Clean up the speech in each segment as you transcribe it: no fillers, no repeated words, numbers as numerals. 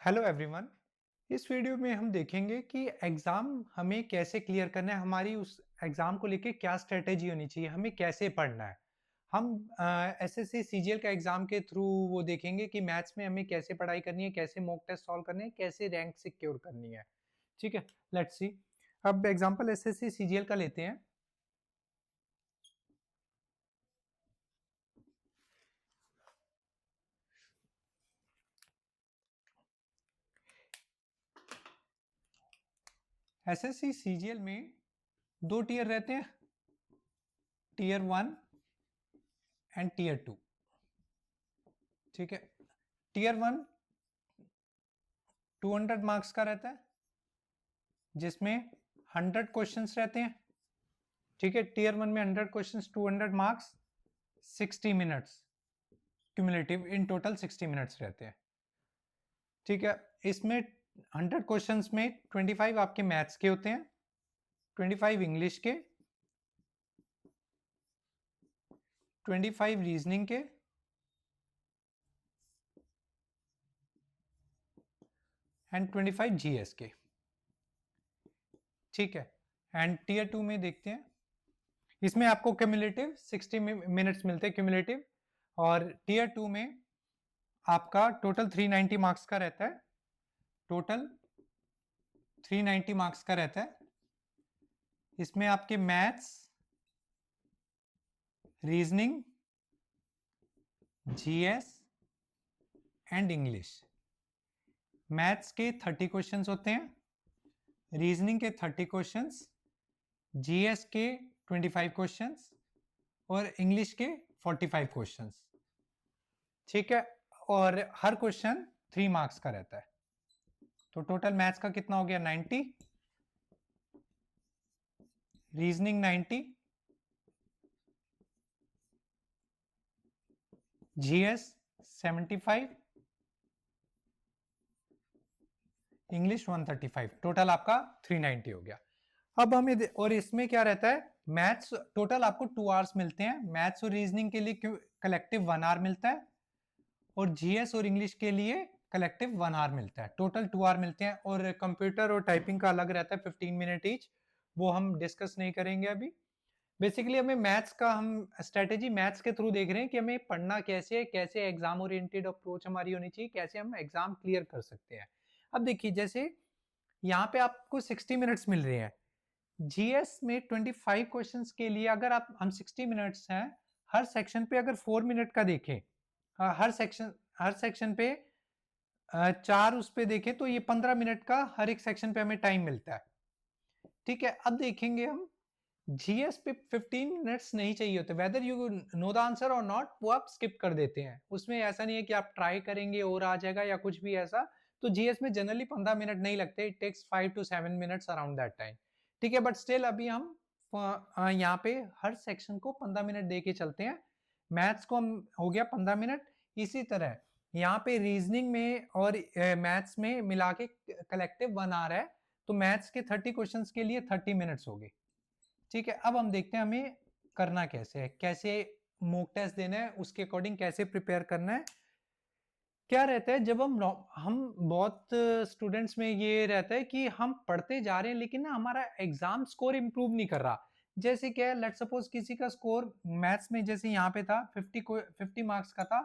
Hello everyone. इस video में हम देखेंगे कि एग्ज़ाम हमें कैसे क्लियर करना है, हमारी उस एग्ज़ाम को लेके क्या स्ट्रैटेजी होनी चाहिए, हमें कैसे पढ़ना है। हम एसएससी सीजीएल का एग्ज़ाम के थ्रू वो देखेंगे कि मैथ्स में हमें कैसे पढ़ाई करनी है, कैसे मॉक टेस्ट सॉल्व करने हैं, कैसे रैंक सिक्योर करनी है। ठीक है, लेट्स सी। अब एग्जांपल एसएससी सीजीएल का लेते हैं। एसएससी सीजीएल में दो टीयर रहते हैं, टीयर 1 एंड टीयर 2। ठीक है, टीयर 1 200 मार्क्स का रहता है, जिसमें 100 क्वेश्चंस रहते हैं। ठीक है, टीयर 1 में 100 questions, 200 marks, 60 minutes cumulative, in total 60 minutes रहते हैं। ठीक है, इसमें 100 क्वेश्चंस में 25 आपके मैथ्स के होते हैं, 25 इंग्लिश के, 25 रीजनिंग के एंड 25 जीएस के। ठीक है, एंड टीयर 2 में देखते हैं, इसमें आपको क्यूमुलेटिव 60 मिनट्स मिलते हैं क्यूमुलेटिव, और टीयर 2 में आपका टोटल 390 मार्क्स का रहता है, टोटल 390 मार्क्स का रहता है। इसमें आपके maths, reasoning, GS and English. Maths के 30 क्वेश्चंस होते हैं, रीजनिंग के 30 क्वेश्चंस, जीएस के 25 क्वेश्चंस और इंग्लिश के 45 क्वेश्चंस। ठीक है, और हर क्वेश्चन 3 मार्क्स का रहता है। तो टोटल मैथ्स का कितना हो गया, 90, रीजनिंग 90, जीएस 75, इंग्लिश 135, टोटल आपका 390 हो गया। अब हमें और इसमें क्या रहता है, मैथ्स टोटल आपको 2 आवर्स मिलते हैं, मैथ्स और रीजनिंग के लिए कलेक्टिव 1 आवर मिलता है, और जीएस और इंग्लिश के लिए कलेक्टिव 1 आवर मिलता है, टोटल 2 आवर मिलते हैं। और कंप्यूटर और टाइपिंग का अलग रहता है, 15 मिनट ईच, वो हम डिस्कस नहीं करेंगे अभी। बेसिकली हमें मैथ्स का, हम स्ट्रेटेजी मैथ्स के थ्रू देख रहे हैं कि हमें पढ़ना कैसे है, कैसे एग्जाम ओरिएंटेड अप्रोच हमारी होनी चाहिए, कैसे हम एग्जाम क्लियर कर सकते हैं। अब देखिए, जैसे यहाँ पे आपको 60 मिनट्स मिल रहे हैं, जीएस में 25 क्वेश्चंस के लिए अगर आप, हम 60 मिनट्स हैं, हर सेक्शन पे अगर 4 मिनट का देखें, हर सेक्शन पे 4 उस पे देखें, तो ये 15 मिनट का हर एक सेक्शन पे हमें टाइम मिलता है। ठीक है, अब देखेंगे हम जीएस पे 15 मिनट्स नहीं चाहिए होते, whether you know the answer और नॉट, वो आप स्किप कर देते हैं। उसमें ऐसा नहीं है कि आप ट्राई करेंगे और आ जाएगा या कुछ भी ऐसा। तो जीएस में जनरली 15 मिनट नहीं लगते, it takes 5 to 7 minutes around that time. ठीक है, बट स्टिल अभी हम यहाँ पे हर सेक्शन को 15 मिनट दे के चलते हैं। मैथ्स को हम हो गया 15 मिनट, इसी तरह यहाँ पे रीजनिंग में और मैथ्स में मिला के कलेक्टिव 1 आवर है, तो मैथ्स के 30 क्वेश्चंस के लिए 30 मिनट्स हो गए। ठीक है, अब हम देखते हैं हमें करना कैसे है, कैसे मॉक टेस्ट देना है, उसके अकॉर्डिंग कैसे प्रिपेयर करना है। क्या रहता है, जब हम बहुत स्टूडेंट्स में ये रहता है कि हम पढ़ते जा रहे हैं, लेकिन ना हमारा एग्जाम स्कोर इंप्रूव नहीं कर रहा। जैसे क्या है, लेट्स सपोज किसी का स्कोर मैथ्स में जैसे यहाँ पे था 50 मार्क्स का था,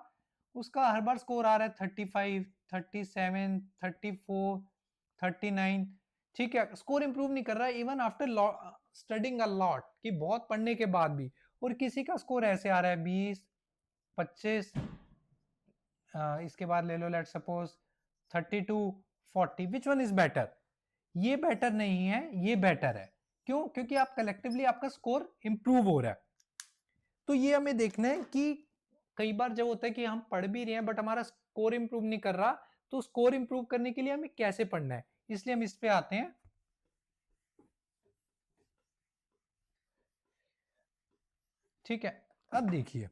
उसका हर बार स्कोर आ रहा है 35, 37, 34, 39। ठीक है, स्कोर इंप्रूव नहीं कर रहा है even after studying a lot, कि बहुत पढ़ने के बाद भी। और किसी का स्कोर ऐसे आ रहा है 20, 25, इसके बाद ले लो let's suppose 32, 40, which one is better? ये बेटर नहीं है, ये बेटर है। क्यों? क्योंकि आप कलेक्टिवली आपका स्कोर इंप्रूव हो रहा है। तो ये हमें देखना है कि कई बार जब होता है कि हम पढ़ भी रहे हैं बट हमारा स्कोर इंप्रूव नहीं कर रहा, तो स्कोर इंप्रूव करने के लिए हमें कैसे पढ़ना है, इसलिए हम इस पे आते हैं। ठीक है, अब देखिए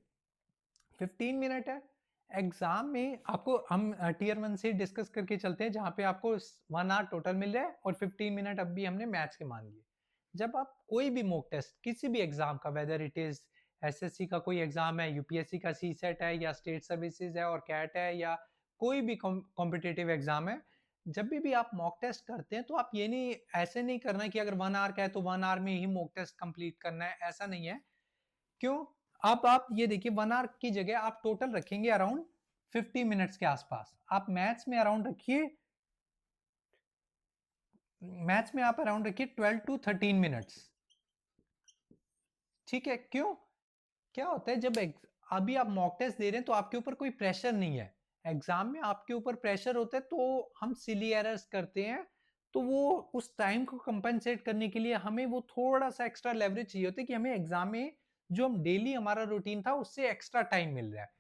15 मिनट है एग्जाम में, आपको हम टीयर 1 से डिस्कस करके चलते हैं, जहां पे आपको 1 आवर टोटल मिल रहा है और 15 मिनट अब भी हमने मैथ्स के मान लिए। जब आप कोई भी मॉक टेस्ट किसी भी एग्जाम का, वेदर इट इज एसएससी का कोई एग्जाम है, यूपीएससी का सी सेट है, या स्टेट सर्विसेज है और कैट है, या कोई भी कॉम्पिटेटिव एग्जाम है, जब भी आप मॉक टेस्ट करते हैं तो आप ये नहीं, ऐसे नहीं करना कि अगर 1 आवर का है तो 1 आवर में ही मॉक टेस्ट कंप्लीट करना है, ऐसा नहीं है। क्यों? आप ये देखिए 1 आवर की जगह आप टोटल रखेंगे अराउंड 50 मिनट्स के आसपास। आप मैथ्स में अराउंड रखिए, मैथ्स में आप अराउंड रखिए 12 टू 13 मिनट्स। ठीक है? क्यों? क्या होता है जब अभी आप मॉक टेस्ट दे रहे हैं तो आपके ऊपर कोई प्रेशर नहीं है। एग्जाम में आपके ऊपर प्रेशर होता है तो हम सिली एरर्स करते हैं, तो वो उस टाइम को कंपनसेट करने के लिए हमें वो थोड़ा सा एक्स्ट्रा लेवरेज चाहिए होता है कि हमें एग्जाम में जो हम डेली हमारा रूटीन था उससे एक्स्ट्रा टाइम मिल रहा है।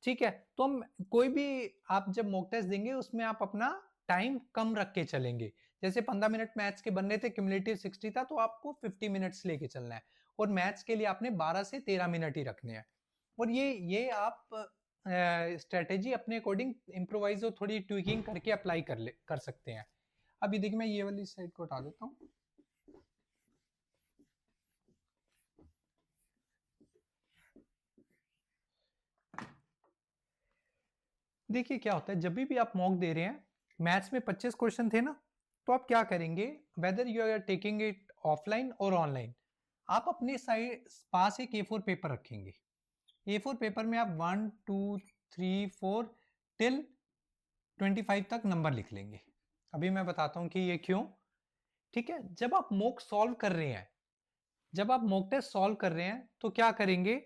ठीक है, तो हम कोई भी, आप जब मॉक टेस्ट देंगे उसमें आप अपना टाइम कम रख के चलेंगे। जैसे 15 मिनट मैथ्स के बनने थे, क्यूमुलेटिव 60 था, तो आपको 50 मिनट्स लेके चलना है, और मैथ्स के लिए आपने 12 से 13 मिनट ही रखने हैं। और ये आप स्ट्रेटेजी अपने अकॉर्डिंग इम्प्रोवाइज और थोड़ी ट्विकिंग करके अप्लाई कर सकते हैं। अभी देखिए मैं ये वाली साइड को हटा देता हूँ। देखिए क्या होता है जब भी आप मॉक दे रहे हैं, मैथ्स में 25 क्वेश्चन थे ना, तो आप क्या करेंगे, whether you are taking it offline और ऑनलाइन, आप अपने साइड पास एक A4 पेपर रखेंगे। A4 पेपर में आप 1 2 3 4 टिल 25 तक नंबर लिख लेंगे। अभी मैं बताता हूं कि ये क्यों। ठीक है, जब आप मॉक सॉल्व कर रहे हैं, जब आप मॉक टेस्ट सॉल्व कर रहे हैं तो क्या करेंगे,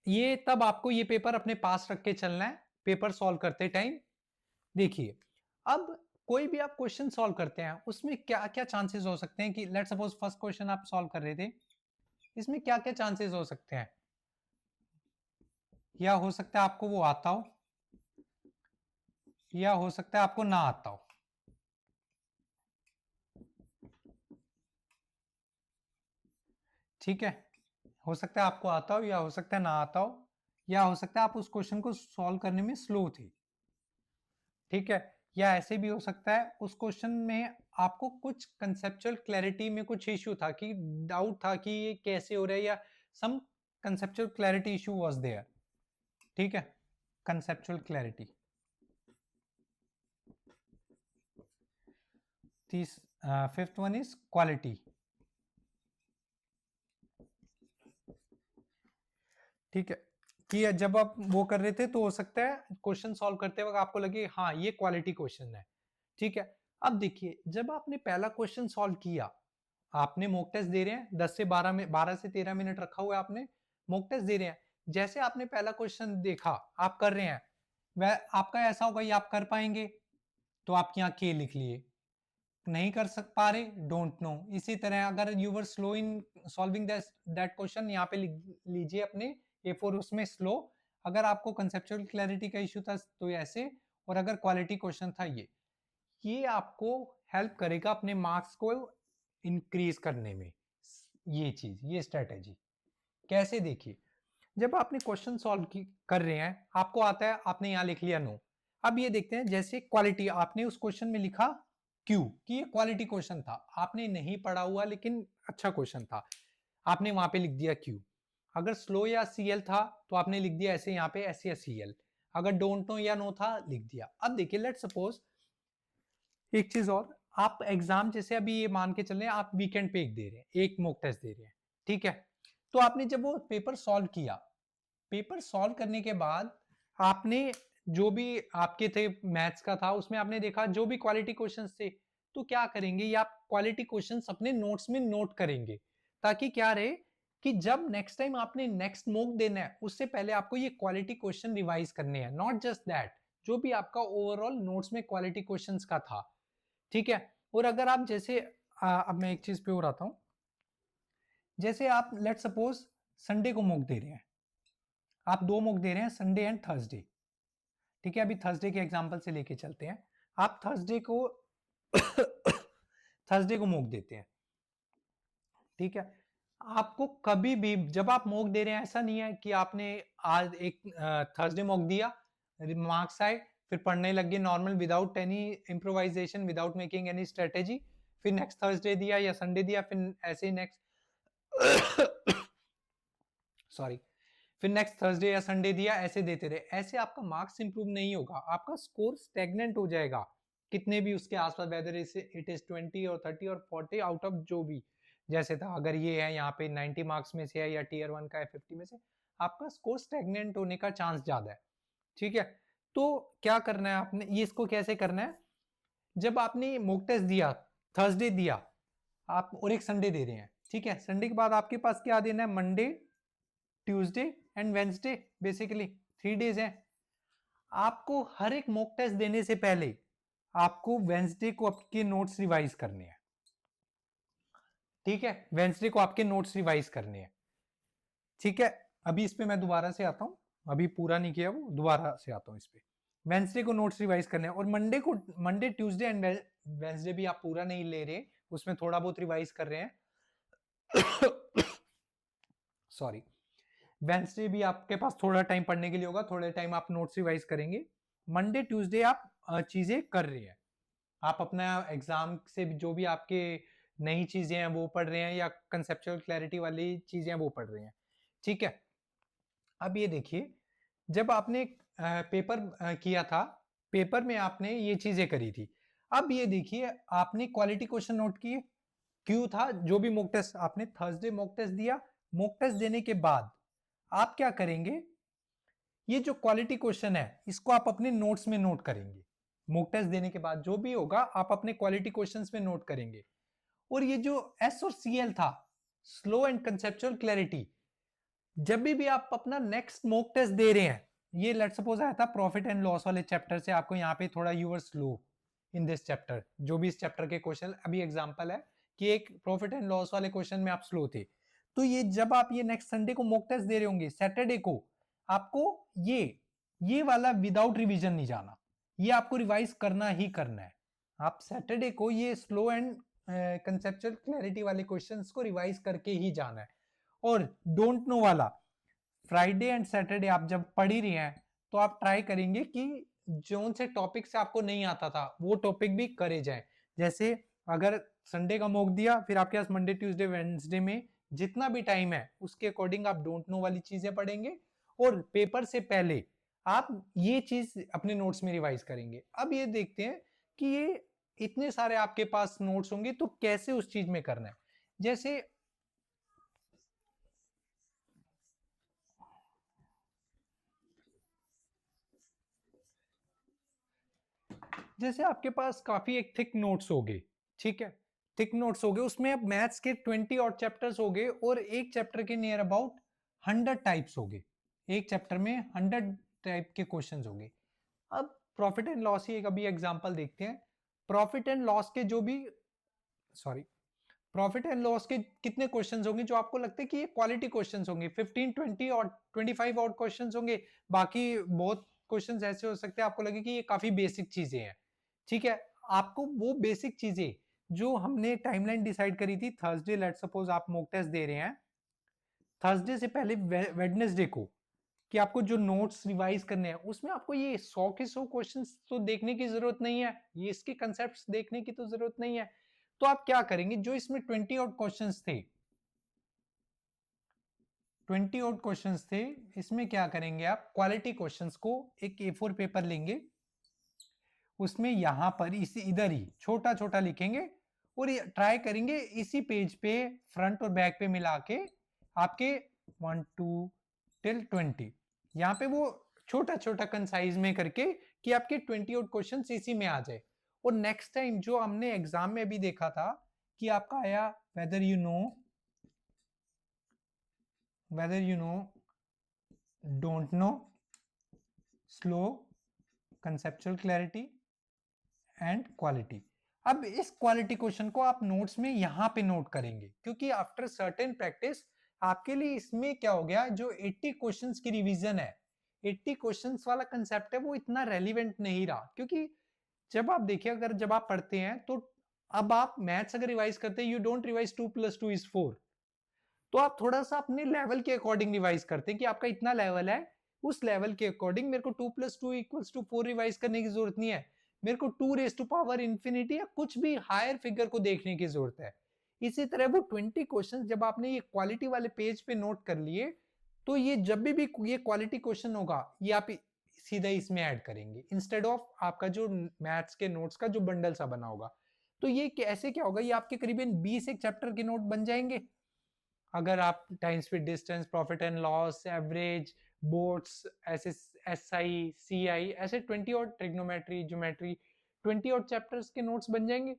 ये तब आपको ये पेपर अपने पास रख के चलना है पेपर सॉल्व करते टाइम। देखिए, अब कोई भी आप क्वेश्चन सॉल्व करते हैं उसमें क्या क्या चांसेस हो सकते हैं कि लेट्स सपोज फर्स्ट क्वेश्चन आप सॉल्व कर रहे थे, इसमें क्या क्या चांसेस हो सकते हैं, या हो सकता है आपको वो आता हो, या हो सकता है आपको ना आता हो। ठीक है, हो सकता है आपको आता हो, या हो सकता है ना आता हो, या हो सकता है आप उस क्वेश्चन को सॉल्व करने में स्लो थे। ठीक है, या ऐसे भी हो सकता है उस क्वेश्चन में आपको कुछ कंसेप्चुअल क्लैरिटी में कुछ इश्यू था, कि डाउट था कि ये कैसे हो रहा है, या some conceptual clarity issue was there. ठीक है, conceptual clarity. Fifth one is quality. ठीक है, कि जब आप वो कर रहे थे तो हो सकता है क्वेश्चन सॉल्व करते वक्त आपको लगे हाँ ये क्वालिटी क्वेश्चन है। ठीक है, अब देखिए जब आपने पहला क्वेश्चन सॉल्व किया, आपने मॉक टेस्ट दे रहे हैं 10 से 12 में 12 से 13 मिनट रखा हुआ है, आपने मॉक टेस्ट दे रहे हैं, जैसे आपने पहला क्वेश्चन देखा आप कर रहे हैं, वह आपका ऐसा होगा ये आप कर पाएंगे, तो आप यहाँ के लिख लिए, नहीं कर सक पा रहे डोंट नो। इसी तरह अगर you were slow in solving that question, यहाँ पे लिख लीजिए अपने A4 उसमें स्लो। अगर आपको कंसेप्चुअल क्लैरिटी का इशू था तो ऐसे, और अगर क्वालिटी क्वेश्चन था ये आपको हेल्प करेगा अपने मार्क्स को इंक्रीज करने में। ये चीज, ये स्ट्रेटेजी कैसे, देखिए जब आपने क्वेश्चन सॉल्व कर रहे हैं, आपको आता है, आपने यहाँ लिख लिया नो। अब ये देखते हैं जैसे क्वालिटी, आपने उस क्वेश्चन में लिखा क्यू, कि ये क्वालिटी क्वेश्चन था, आपने नहीं पढ़ा हुआ लेकिन अच्छा क्वेश्चन था, आपने वहां पे लिख दिया क्यू। अगर स्लो या सीएल था तो आपने लिख दिया ऐसे यहाँ पे एस या सीएल। अगर डोंट नो या नो था लिख दिया। अब देखिए लेट सपोज एक चीज और, आप एग्जाम जैसे अभी ये मान के चल रहे हैं आप वीकेंड पे एक दे रहे हैं, एक मॉक टेस्ट दे रहे हैं। ठीक है, तो आपने जब वो पेपर सॉल्व किया, पेपर सॉल्व करने के बाद आपने जो भी आपके थे मैथ्स का था उसमें आपने देखा जो भी क्वालिटी क्वेश्चंस थे, तो क्या करेंगे, ये आप क्वालिटी क्वेश्चंस अपने नोट्स में नोट करेंगे, ताकि क्या रहे कि जब नेक्स्ट टाइम आपने नेक्स्ट मॉक देना है उससे पहले आपको ये क्वालिटी क्वेश्चन रिवाइज करने हैं। नॉट जस्ट दैट, जो भी आपका ओवरऑल नोट्स में क्वालिटी क्वेश्चंस का था। ठीक है, और अगर आप जैसे अब मैं एक चीज पे और आता हूं, जैसे आप लेट सपोज संडे को मॉक दे रहे हैं, आप दो मॉक दे रहे हैं संडे एंड थर्सडे। ठीक है, अभी थर्सडे के एग्जांपल से लेके चलते हैं, आप थर्सडे को थर्सडे को मॉक देते हैं। ठीक है, आपको कभी भी जब आप मॉक दे रहे हैं ऐसा नहीं है कि आपने आज एक थर्सडे मॉक दिया, मार्क्स आए, फिर पढ़ने लग गए normal without any improvisation, without making any strategy, फिर नेक्स्ट थर्सडे दिया या संडे दिया, फिर ऐसे ही नेक्स्ट सॉरी, फिर नेक्स्ट थर्सडे या संडे दिया, ऐसे देते रहे, ऐसे आपका मार्क्स इंप्रूव नहीं होगा, आपका स्कोर स्टेगनेंट हो जाएगा। कितने भी उसके आसपास, वेदर इट इज 20 और 30 और 40 आउट ऑफ जो भी जैसे था, अगर ये है यहाँ पे 90 मार्क्स में से है या टीयर 1 का है 50 में से, आपका स्कोर स्टेगनेंट होने का चांस ज्यादा है। ठीक है, तो क्या करना है आपने, ये इसको कैसे करना है, जब आपने मॉक टेस्ट दिया, थर्सडे दिया आप और एक संडे दे रहे हैं, ठीक है, संडे के बाद आपके पास क्या देना है, Monday, Tuesday and Wednesday, basically 3 days हैं। आपको हर एक मॉक टेस्ट देने से पहले आपको वेंसडे को आपके नोट्स रिवाइज करने हैं। ठीक है, वेंसडे को आपके नोट्स रिवाइज करने हैं। ठीक है, अभी इस पे मैं दोबारा से आता हूं, अभी पूरा नहीं किया वो, दोबारा से आता हूं इस पे। वेंसडे को नोट्स रिवाइज करने हैं और मंडे को, मंडे ट्यूसडे एंड वेंसडे भी आप पूरा नहीं ले रहे, उसमें थोड़ा बहुत रिवाइज कर रहे हैं। सॉरी, वेंसडे भी आपके पास थोड़ा टाइम पढ़ने के लिए होगा, थोड़े टाइम आप नोट्स रिवाइज करेंगे। मंडे ट्यूसडे आप चीजें कर रहे हैं, आप अपना एग्जाम से जो भी आपके नई चीजें हैं वो पढ़ रहे हैं या कंसेप्चुअल क्लैरिटी वाली चीजें हैं वो पढ़ रहे हैं। ठीक है, अब ये देखिए, जब आपने पेपर किया था, पेपर में आपने ये चीजें करी थी। अब ये देखिए, आपने क्वालिटी क्वेश्चन नोट किए, क्यों था, जो भी मॉक टेस्ट आपने थर्सडे मॉक टेस्ट दिया, मॉक टेस्ट देने के बाद आप क्या करेंगे, ये जो क्वालिटी क्वेश्चन है इसको आप अपने नोट्स में नोट करेंगे। मॉक टेस्ट देने के बाद जो भी होगा आप अपने क्वालिटी क्वेश्चंस में नोट करेंगे। और ये जो एस और सीएल था, स्लो एंड कंसेप्चुअल क्लैरिटी, जब भी आप अपना नेक्स्ट मॉक टेस्ट दे रहे हैं, ये लेट्स सपोज आया था प्रॉफिट एंड लॉस वाले चैप्टर से, आपको यहाँ पे थोड़ा your slow in this chapter, जो भी इस चैप्टर के क्वेश्चन अभी एग्जांपल है कि एक प्रॉफिट एंड लॉस वाले क्वेश्चन में आप स्लो थे, तो ये जब आप ये नेक्स्ट संडे को मॉक टेस्ट दे रहे होंगे, सैटरडे को आपको ये वाला विदाउट रिवीजन नहीं जाना, ये आपको रिवाइज करना ही करना है। आप सैटरडे को ये स्लो एंड कंसेप्चुअल क्लैरिटी वाले क्वेश्चंस को रिवाइज करके ही जाना है। और डोंट नो वाला फ्राइडे एंड सैटरडे आप जब पढ़ ही रहे हैं तो आप ट्राई करेंगे कि जोन से टॉपिक से आपको नहीं आता था वो टॉपिक भी करे जाए। जैसे अगर संडे का मॉक दिया, फिर आपके पास मंडे ट्यूसडे वेडनेसडे में जितना भी टाइम है उसके अकॉर्डिंग आप डोंट नो वाली चीजें पढ़ेंगे और पेपर से पहले आप ये चीज अपने नोट्स में रिवाइज करेंगे। अब ये देखते हैं कि ये इतने सारे आपके पास नोट्स होंगे तो कैसे उस चीज में करना है। जैसे आपके पास काफी एक थिक नोट्स हो गए, ठीक है, थिक नोट्स हो गए, उसमें अब मैथ्स के 20 और चैप्टर्स हो गए और एक चैप्टर के नियर अबाउट 100 टाइप्स हो गए, एक चैप्टर में 100 टाइप के क्वेश्चंस हो गए। अब प्रॉफिट एंड लॉस ही एक अभी एग्जांपल देखते हैं। प्रॉफिट एंड लॉस के जो भी, सॉरी, प्रॉफिट एंड लॉस के कितने क्वेश्चंस होंगे जो आपको लगता है कि ये क्वालिटी क्वेश्चंस होंगे, 15 20 और 25 और क्वेश्चंस होंगे, बाकी बहुत क्वेश्चंस ऐसे हो सकते हैं आपको लगे कि ये काफी बेसिक चीजें हैं। ठीक है, आपको वो बेसिक चीजें जो हमने टाइमलाइन डिसाइड करी थी, थर्सडे लेट सपोज आप मॉक टेस्ट दे रहे हैं, थर्सडे से पहले वेडनेसडे को कि आपको जो नोट्स रिवाइज करने हैं उसमें आपको ये 100 के 100 क्वेश्चंस तो देखने की जरूरत नहीं है, ये इसके कंसेप्ट्स देखने की तो जरूरत नहीं है। तो आप क्या करेंगे, जो इसमें 20 और क्वेश्चंस थे, 20 और क्वेश्चंस थे, इसमें क्या करेंगे आप क्वालिटी क्वेश्चंस को एक A4 पेपर लेंगे, उसमें यहां पर इसी इधर ही छोटा छोटा लिखेंगे और ये ट्राई करेंगे इसी पेज पे फ्रंट और बैक पे मिला के आपके 1 2 टिल 20 यहाँ पे वो छोटा छोटा कंसाइज में करके कि आपके 20 और क्वेश्चंस इसी में आ जाए। और नेक्स्ट टाइम जो हमने एग्जाम में भी देखा था कि आपका आया whether you know don't know slow conceptual clarity and quality. अब इस क्वालिटी क्वेश्चन को आप नोट्स में यहां पे नोट करेंगे क्योंकि आफ्टर सर्टेन प्रैक्टिस आपके लिए इसमें क्या हो गया, जो 80 क्वेश्चंस की रिवीजन है, 80 क्वेश्चंस वाला कंसेप्ट है वो इतना रेलिवेंट नहीं रहा। क्योंकि जब आप देखिए, अगर जब आप पढ़ते हैं तो अब आप मैथ्स अगर रिवाइज करते हैं, यू डोंट रिवाइज 2 + 2 = 4, तो आप थोड़ा सा अपने लेवल के अकॉर्डिंग रिवाइज करते हैं कि आपका इतना लेवल है, उस लेवल के अकॉर्डिंग मेरे को 2 + 2 = 4 रिवाइज करने की जरूरत नहीं है, मेरे को 2⁻∞ या कुछ भी हायर फिगर को देखने की जरूरत है। इसी तरह वो 20 क्वेश्चंस जब आपने ये क्वालिटी वाले पेज पे नोट कर लिए, तो ये जब भी ये क्वालिटी क्वेश्चन होगा, ये आप सीधा इसमें ऐड करेंगे इंस्टेड ऑफ आपका जो मैथ्स के नोट्स का जो बंडल सा बना होगा। तो ये ऐसे क्या होगा, ये आपके करीबन 20 एक चैप्टर के नोट बन जाएंगे अगर आप time speed distance, profit and loss, average, boats, SI, CI, ऐसे 20 और ट्रिग्नोमेट्री, ज्योमेट्री, 20 और चैप्टर्स के नोट्स बन जाएंगे।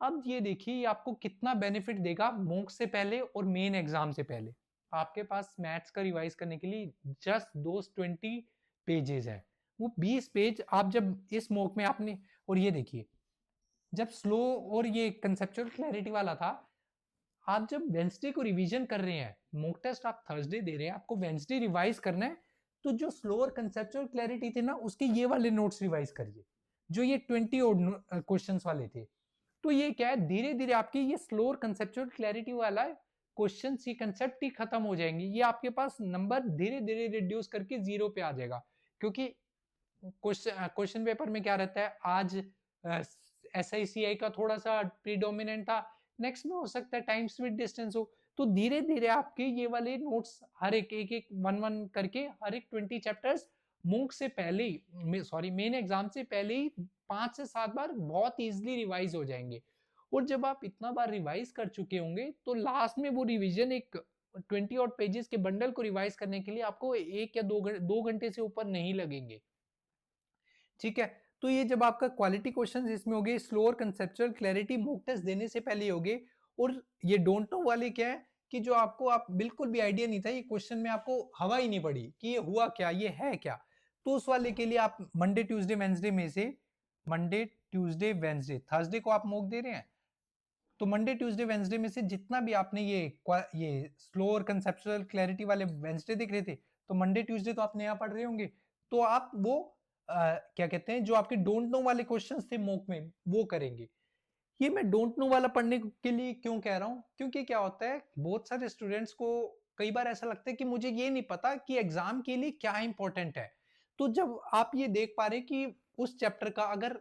अब ये देखिए ये आपको कितना बेनिफिट देगा मॉक से पहले और मेन एग्जाम से पहले। आपके पास मैथ्स का रिवाइज करने के लिए जस्ट दोस 20 पेजेस है, वो 20 पेज आप जब इस मॉक में आपने, और ये देखिए जब स्लो और ये कंसेप्चुअल क्लैरिटी वाला था, आप जब वेंसडे को रिवीजन कर रहे हैं, मॉक टेस्ट आप थर्सडे दे रहे हैं, आपको वेंसडे रिवाइज करना है, तो जो स्लो और कंसेप्चुअल क्लैरिटी थे ना उसके ये वाले नोट्स रिवाइज करिए जो ये 20 क्वेश्चंस वाले थे। तो ये क्या है, धीरे धीरे आपकी ये स्लो और कंसेप्चुअल क्लैरिटी वाला क्वेश्चन, ये कंसेप्ट ही खत्म हो जाएंगे, ये आपके पास नंबर धीरे धीरे रिड्यूस करके 0 पे आ जाएगा। क्योंकि क्वेश्चन पेपर में क्या रहता है, आज एसआईसीआई का थोड़ा सा प्रीडोमिनेंट था, नेक्स्ट में हो सकता है टाइम स्पीड डिस्टेंस हो। तो धीरे धीरे आपके ये वाले नोट्स हर एक एक एक वन वन करके हर एक 20 चैप्टर्स मूक से पहले ही, सॉरी मेन एग्जाम से पहले ही 5 से 7 बार बहुत इजीली रिवाइज हो जाएंगे। और जब आप इतना बार रिवाइज कर चुके होंगे तो लास्ट में वो रिवीजन एक 20 और पेजेस के बंडल को रिवाइज करने के लिए आपको 1 या 2 घंटे से ऊपर नहीं लगेंगे। ठीक है, तो ये जब आपका क्वालिटी क्वेश्चन इसमें हो गए, स्लो और कंसेप्चुअल क्लैरिटी मॉक टेस्ट देने से पहले हो गए। और ये डोंट नो वाले क्या है कि जो आपको आप बिल्कुल भी आइडिया नहीं था, ये क्वेश्चन में आपको हवा ही नहीं पड़ी कि ये हुआ क्या, ये है क्या, तो उस वाले के लिए आप मंडे ट्यूसडे वेंसडे में से, मंडे ट्यूसडे वेंसडे थर्सडे को आप मॉक दे रहे हैं, तो मंडे ट्यूसडे वेंसडे में से जितना भी आपने ये स्लो और कंसेप्चुअल क्लैरिटी वाले वेंसडे देख रहे थे, तो मंडे ट्यूसडे तो आप नया पढ़ रहे होंगे, तो आप वो क्या कहते हैं जो आपके डोंट नो वाले क्वेश्चंस थे मॉक में वो करेंगे। ये मैं डोंट नो वाला पढ़ने के लिए क्यों कह रहा हूँ, क्योंकि क्या होता है बहुत सारे स्टूडेंट्स को कई बार ऐसा लगता है कि मुझे ये नहीं पता कि एग्जाम के लिए क्या इंपॉर्टेंट है। तो जब आप ये देख पा रहे कि उस चैप्टर का अगर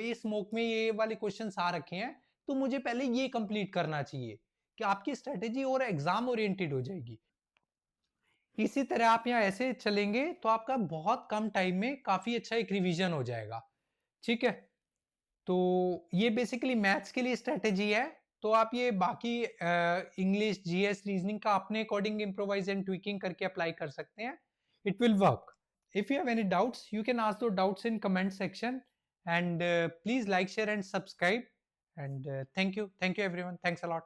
इस मॉक में ये वाले क्वेश्चंस आ रखे हैं, तो मुझे पहले ये कंप्लीट करना चाहिए, कि आपकी स्ट्रेटेजी और एग्जाम ओरिएंटेड हो जाएगी। इसी तरह आप यहाँ ऐसे चलेंगे तो आपका बहुत कम टाइम में काफी अच्छा एक रिवीजन हो जाएगा। ठीक है, तो ये बेसिकली मैथ्स के लिए स्ट्रेटेजी है। तो आप ये बाकी इंग्लिश, जीएस, रीजनिंग का अपने अकॉर्डिंग इम्प्रोवाइज एंड ट्विकिंग करके अप्लाई कर सकते हैं, it will work. If you have any doubts you can ask do doubts in comment section, and please like, share and subscribe, and thank you everyone, thanks a lot.